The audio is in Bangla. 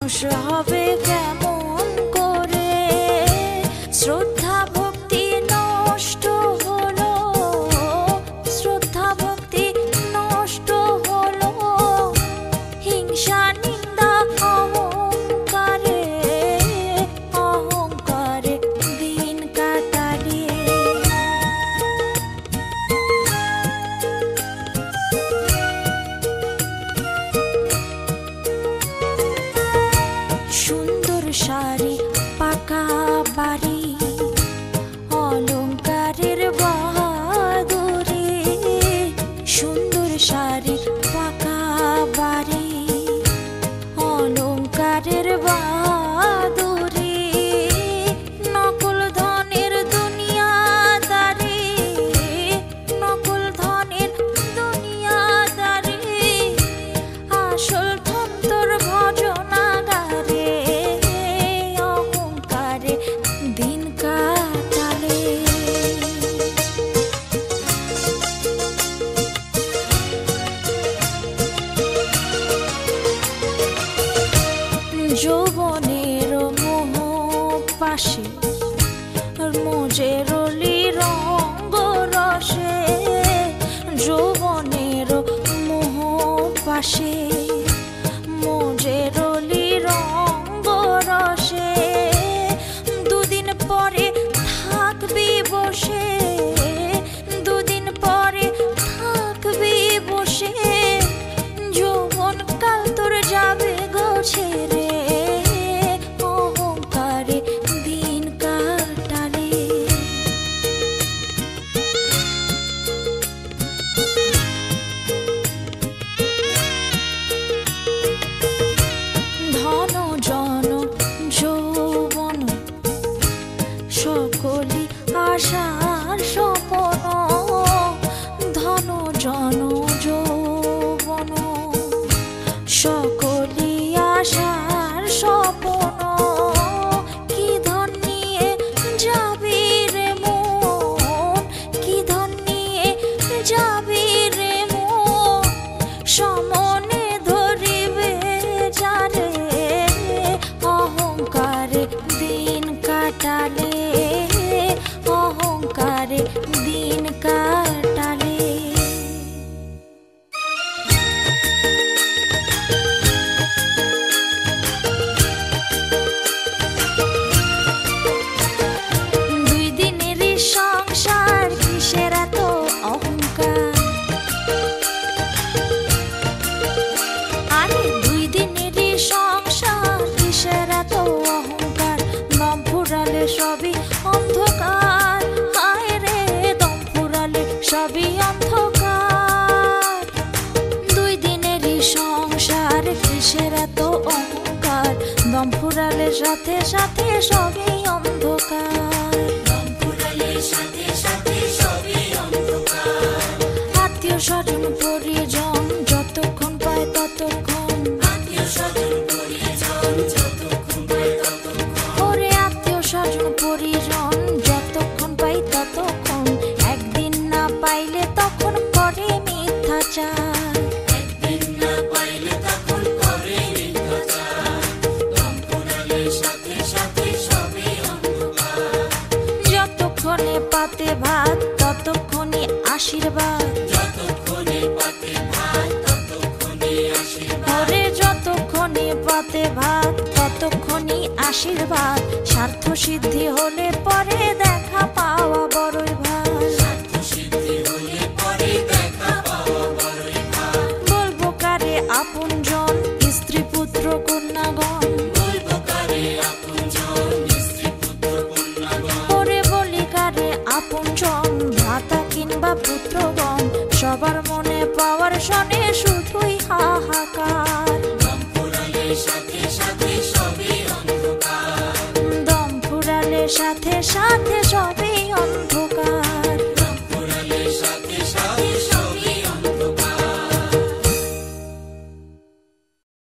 হবে কেমন করে শ্রদ্ধা ভক্তি নষ্ট হলো, শ্রদ্ধা ভক্তি নষ্ট হলো হিংসা নিন্দা অহংকারে, অহংকারে দিন কাটালে। সুন্দর শাড়ি পাকা বাড়ি অলংকারের বাহাদুরি, সুন্দর শাড়ি পাকা বাড়ি অলংকারের বাহাদুরি, নকল ধনের দুনিয়াদারি, নকল ধনের দুনিয়াদারি, আসল ধন তোর ভজনাগারে, অহংকারে দিন কাটালে। যৌবনের মোহ পাশে মোজেরলি রঙ্গ রসে, যৌবনের মোহ পাশে মোজেরলি রঙ্গ রসে, দুদিন পরে থাকবি বসে, দুদিন পরে থাকবি বসে, যৌবন কাল তোর যাবে গো ছেড়ে, অহংকারে দিন কাটালে। ধন জন যৌবন সকলি আশার স্বপন, ধন জন যৌবন সকলি আশার স্বপন, কি ধন নিয়ে যাবি রে মন, কি ধন নিয়ে যাবি রে মন, সমনে ধরিবে যারে, অহংকারে দিন কাটালে, অহংকারে দিন কাটালে। দুই দিনেরই সংসার কিসের এত অহংকার, আরে দুই দিনেরই সংসার কিসের এত অহংকার, দম ফুরালে সবই অন্ধকার, হায় রে দম ফুরালে সবই অন্ধকার। দুই দিনেরই সংসার কিসের এত অহংকার, দম ফুরালে সাথে সাথে সবই অন্ধকার, দম ফুরালে সাথে সাথে সবই অন্ধকার। আত্মীয় স্বজন পরিজন যতক্ষণ পায় ততক্ষণ, আত্মীয় স্বজন পরিজন যতক্ষণ পায় ততক্ষণ, ওরে আত্মীয় স্বজন পরিজন যতক্ষণ পাই ততক্ষণ, একদিন না পাইলে তখন করে মিথ্যাচার, একদিন না পাইলে তখন করে মিথ্যাচার, দম ফুরালে সাথে সাথে সবই অন্ধকার। যতক্ষণে পাতে ভাত ততক্ষণই আশীর্বাদ, যতক্ষণে পাতে ভাত ততক্ষণই আশীর্বাদ, ওরে যতক্ষণে পাতে ভাত ততক্ষণই আশীর্বাদ, স্বার্থ সিদ্ধি হলে পরে দেখা পাওয়া বড়ই ভার, স্বার্থ সিদ্ধি হলে পরে দেখা পাওয়া বড়ই ভার। বলবো কারে আপনজন স্ত্রী পুত্র কন্যাগণ, বলবো কারে আপনজন স্ত্রী পুত্র কন্যাগণ, ওরে বলি কারে আপনজন ভ্রাতা কিংবা পুত্রগণ, সবার মনে পাওয়ার শনে শুধুই হাহাকার, দম ফুরালে সাথে সাথে সবই অন্ধকার, দম ফুরালে সাথে সাথে